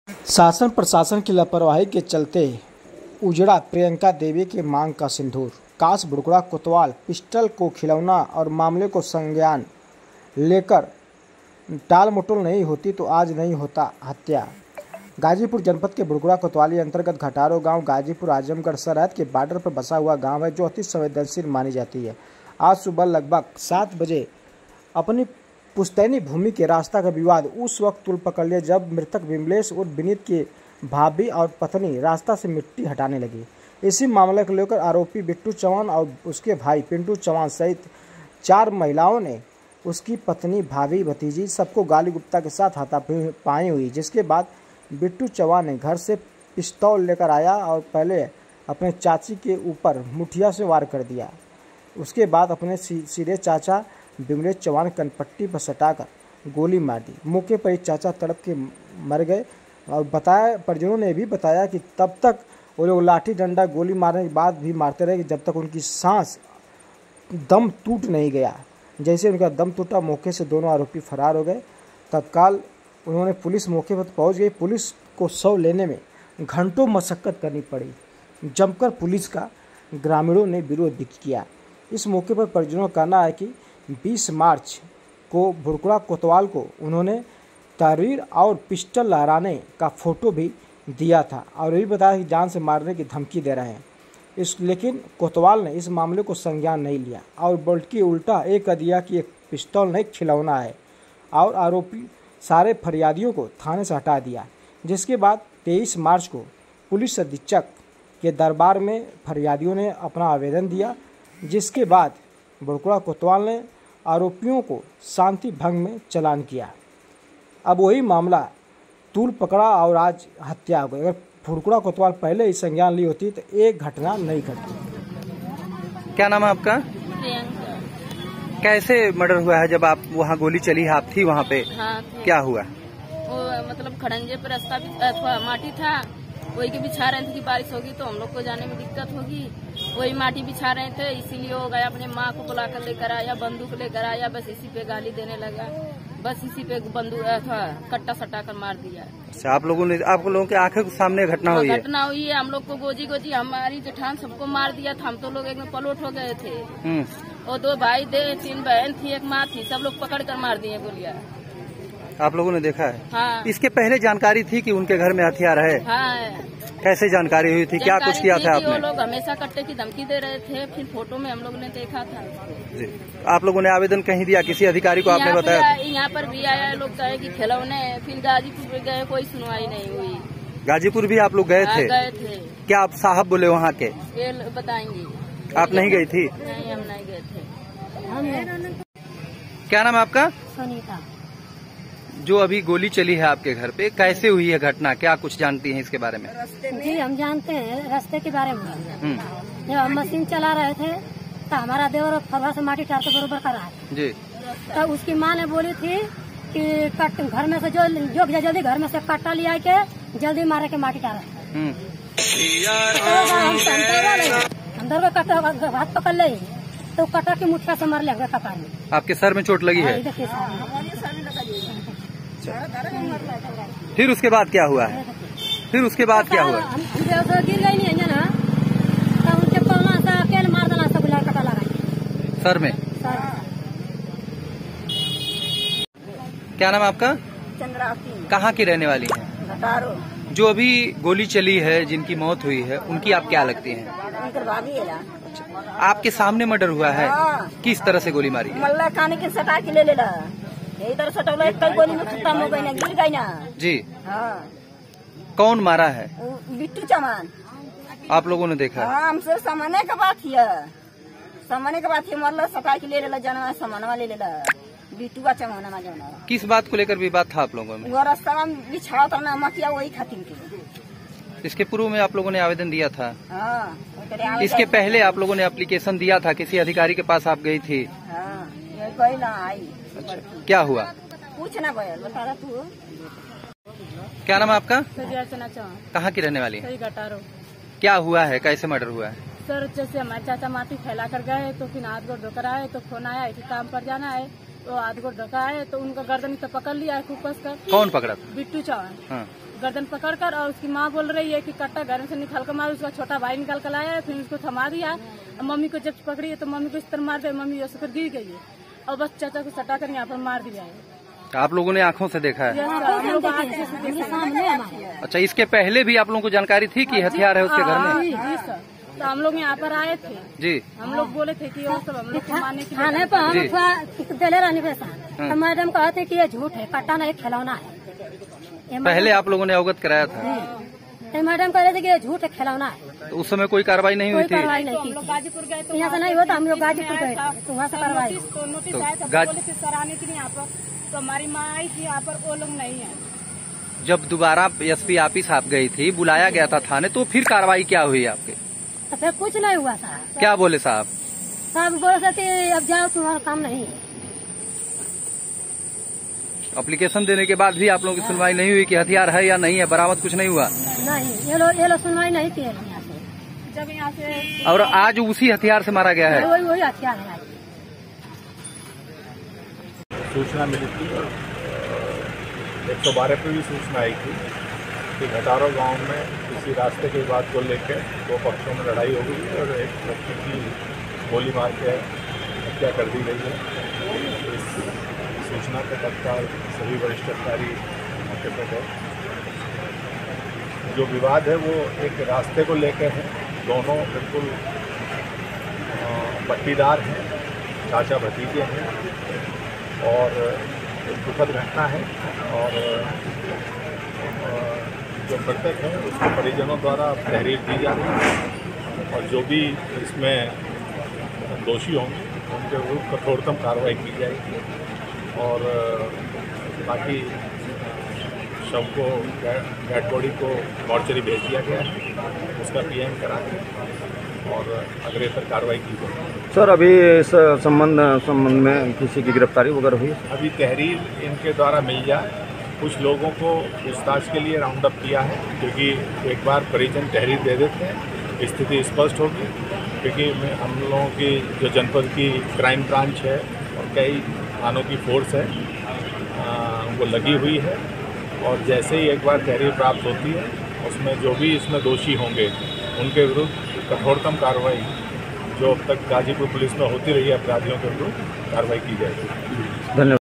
शासन प्रशासन की लापरवाही के चलते उजड़ा प्रियंका देवी की मांग का सिंदूर। काश बुड़कुड़ा कोतवाल पिस्टल को खिलौना और मामले को संज्ञान लेकर टाल मटोल नहीं होती तो आज नहीं होता हत्या। गाजीपुर जनपद के बुड़कुड़ा कोतवाली अंतर्गत घटारो गांव गाजीपुर आजमगढ़ सरहद के बॉर्डर पर बसा हुआ गांव है, जो अति संवेदनशील मानी जाती है। आज सुबह लगभग 7 बजे अपनी पुश्तैनी भूमि के रास्ता का विवाद उस वक्त तुल पकड़ लिया जब मृतक विमलेश और विनीत की भाभी और पत्नी रास्ता से मिट्टी हटाने लगी। इसी मामले को लेकर आरोपी बिट्टू चौहान और उसके भाई पिंटू चौहान सहित 4 महिलाओं ने उसकी पत्नी, भाभी, भतीजी सबको गाली गुप्ता के साथ हाथापाई हुई, जिसके बाद बिट्टू चौहान ने घर से पिस्तौल लेकर आया और पहले अपने चाची के ऊपर मुठिया से वार कर दिया। उसके बाद अपने सीधे चाचा विमलेश चौहान कनपट्टी पर सटाकर गोली मार दी। मौके पर ही चाचा तड़प के मर गए और परिजनों ने भी बताया कि तब तक वो लोग लाठी डंडा गोली मारने के बाद भी मारते रहे जब तक उनकी सांस दम टूट नहीं गया। जैसे उनका दम टूटा, मौके से दोनों आरोपी फरार हो गए। तत्काल उन्होंने पुलिस मौके पर पहुंच गई। पुलिस को शव लेने में घंटों मशक्कत करनी पड़ी। जमकर पुलिस का ग्रामीणों ने विरोध भी किया। इस मौके पर परिजनों का कहना है कि 20 मार्च को बुड़कुड़ा कोतवाल को उन्होंने तहरीर और पिस्टल लहराने का फोटो भी दिया था और ये भी बताया कि जान से मारने की धमकी दे रहे हैं। लेकिन कोतवाल ने इस मामले को संज्ञान नहीं लिया और बल्कि उल्टा एक कह दिया कि एक पिस्तौल नहीं खिलौना है और आरोपी सारे फरियादियों को थाने से हटा दिया। जिसके बाद 23 मार्च को पुलिस अधीक्षक के दरबार में फरियादियों ने अपना आवेदन दिया, जिसके बाद बुड़कुड़ा कोतवाल ने आरोपियों को शांति भंग में चालान किया। अब वही मामला तूल पकड़ा और आज हत्या हो गई। अगर बुड़कुड़ा कोतवाल पहले ही संज्ञान ली होती तो एक घटना नहीं घटती। क्या नाम है आपका? प्रियंका। कैसे मर्डर हुआ है? जब आप वहाँ गोली चली है, आप थी वहाँ पे? हाँ, क्या हुआ? वो मतलब खड़ंजे पर रास्ता भी थोड़ा माटी था, वही के बिछा रहे थे कि बारिश होगी तो हम लोग को जाने में दिक्कत होगी, वही माटी बिछा रहे थे, इसीलिए हो गया। अपने माँ को बुलाकर लेकर आया, बंदूक लेकर आया, बस इसी पे गाली देने लगा, बस इसी पे बंदूक कट्टा सटा कर मार दिया। अच्छा, आप लोगों के आंखों के सामने घटना हुई है? घटना हुई है। हम लोग को गोजी हमारी जेठान सबको मार दिया था। हम तो लोग एकदम पलोट हो गए थे। और 2 भाई थे, 3 बहन थी, 1 माँ थी, सब लोग पकड़ कर मार दिए गोलियां। आप लोगों ने देखा है? हाँ। इसके पहले जानकारी थी कि उनके घर में हथियार है? हाँ। कैसे जानकारी हुई थी? क्या कुछ किया था आपने? वो लोग हमेशा कट्टे की धमकी दे रहे थे, फिर फोटो में हम लोग ने देखा था। जी। आप लोगों ने आवेदन कहीं दिया? किसी अधिकारी को आपने बताया? यहाँ पर भी आया, लोग कहे कि खिलौने, फिर गाजीपुर में गए, कोई सुनवाई नहीं हुई। गाजीपुर भी आप लोग गए थे? गए थे। क्या आप साहब बोले वहाँ के? ये बताएंगे। आप नहीं गई थी? नहीं, हम नहीं गए थे। क्या नाम है आपका? सुनीता। जो अभी गोली चली है आपके घर पे, कैसे हुई है घटना? क्या कुछ जानती हैं इसके बारे में? जी, हम जानते हैं रास्ते के बारे में। जब हम मशीन चला रहे थे तो हमारा देवर फरवा से माटी टार के बरोबर कर रहा है जी। तो उसकी माँ ने बोली थी कि घर में से जो जल्दी घर में से कट्टा लिया के जल्दी मारे के माटी टार। हम दर कट्टा हाथ पकड़ ले तो कट्टा की मुठिया से मार ले कपार में। आपके सर में चोट लगी है? फिर उसके बाद क्या हुआ है? फिर उसके बाद क्या हुआ? गिर गई नहीं है ना, तो उनके पौना से अकेले मार देना, सब कटा लगा सर में। क्या नाम आपका? चंद्रावती। कहाँ की रहने वाली है? घटारो। जो अभी गोली चली है, जिनकी मौत हुई है, उनकी आप क्या लगती हैं? आपके सामने मर्डर हुआ है? किस तरह से गोली मारी? मल्ला खाने की सटा के ले इधर सटौला कई गोली में खत्म हो गई ना, गिर गई ना जी। हाँ। कौन मारा है? बिट्टू चौहान। आप लोगों ने देखा? हाँ, हमसे सामान्य का बात है, सामान्य का बात है। मल्ला सटा के ले लेला, जाना सामान ले लेला, बिट्टू चौहान ना जाना। किस बात को लेकर विवाद था आप लोगों में? वो रास्ता में बिछाओ था ना मकिया, वही खातिर के। इसके पूर्व में आप लोगों ने आवेदन दिया था? हाँ। इसके पहले आप लोगों ने एप्लीकेशन दिया था? किसी अधिकारी के पास आप गई थी? हाँ, गई ना आई। अच्छा, क्या हुआ? कुछ ना भैया, बता रहा तू। क्या नाम है आपका? चौहान। कहाँ की रहने वाली है? घटारो। क्या हुआ है? कैसे मर्डर हुआ है? सर, जैसे हमारे चाचा माटी फैला कर गए तो फिर हाथ गोड़ धोकर आए तो फोन आया कि काम पर जाना है, तो हाथ गोड़ ढका है तो उनका गर्दन तो पकड़ लिया है खूब कस कर। कौन पकड़ा था? बिट्टू चौहान। हाँ। गर्दन पकड़कर, और उसकी माँ बोल रही है कि कट्टा घर से निकाल कर मार। उसका छोटा भाई निकाल कर लाया है, फिर उसको थमा दिया। मम्मी को जब पकड़ी है तो मम्मी को इस तरह मार दिया, मम्मी ऐसे कर गिर गई है और बस चाचा को सटा कर यहाँ पर मार दिया है। आप लोगों ने आंखों से देखा है? हम लोग सामने। अच्छा, इसके पहले भी आप लोगों को जानकारी थी कि हथियार है उसके घर में? जी सर, तो हम लोग यहाँ पर आए थे जी। हम लोग बोले थे कि वो सब हम लोग को मारने के लिए थाने पर हम दिले रहने पे तो मैडम कहते कि ये झूठ है, कट्टा नहीं खिलौना है। पहले आप लोगों ने अवगत कराया था? तो मैडम कह रहे थे कि ये झूठ है, खिलौना है। तो उस समय कोई कार्रवाई नहीं हुई थी? कार्रवाई नहीं की। गाजीपुर गए तो यहाँ से नहीं होता, हम लोग गाजीपुर गए तो वहाँ से कार्रवाई। नोटिस आया था, बोले थे सर आने के लिए यहाँ पर, तो हमारी माँ आई थी यहाँ पर, वो लोग नहीं आए। जब दोबारा एसपी ऑफिस आप गई थी, बुलाया गया था थाने, तो फिर कार्रवाई क्या हुई आपके? तो फिर कुछ नहीं हुआ साहब। क्या बोले साहब? साहब बोले थे कि अब जाओ, तुम्हारा काम नहीं है। एप्लीकेशन देने के बाद भी आप लोगों की सुनवाई नहीं हुई कि हथियार है या नहीं है, बरामद कुछ नहीं हुआ? नहीं, ये लोग सुनवाई नहीं किए यहाँ से। जब यहाँ से और आज उसी हथियार से मारा गया है? वही हथियार है। सूचना मिली थी, 112 पर भी सूचना आई थी कि घटारो गांव में किसी रास्ते के विवाद को लेकर 2 पक्षों में लड़ाई हो गई है और एक व्यक्ति की गोली मार के हत्या कर दी गई है। इस सूचना के तत्काल सभी वरिष्ठ अधिकारी मौके पर गए। जो विवाद है वो एक रास्ते को लेकर है। दोनों बिल्कुल पट्टीदार हैं, चाचा भतीजे हैं और एक दुखद घटना है। और जो मृतक है उसके परिजनों द्वारा तहरीर दी जा रही है और जो भी इसमें दोषी होंगे उनके विरुद्ध कठोरतम कार्रवाई की जाएगी। और बाकी शव को, डेड बॉडी को मॉर्चरी भेज दिया गया है, उसका पीएम करा के और अग्रेसर कार्रवाई की जाएगी। सर, अभी इस संबंध में किसी की गिरफ्तारी वगैरह हुई? अभी तहरीर इनके द्वारा मिल जाए। कुछ लोगों को पूछताछ के लिए राउंड अप किया है, क्योंकि एक बार परिजन तहरीर दे देते हैं स्थिति स्पष्ट होगी। क्योंकि हम लोगों की जो जनपद की क्राइम ब्रांच है और कई थानों की फोर्स है वो लगी हुई है और जैसे ही एक बार तहरीर प्राप्त होती है उसमें जो भी इसमें दोषी होंगे उनके विरुद्ध कठोरतम कार्रवाई जो अब तक गाजीपुर पुलिस में होती रही है अपराधियों के विरुद्ध कार्रवाई की जाएगी। धन्यवाद।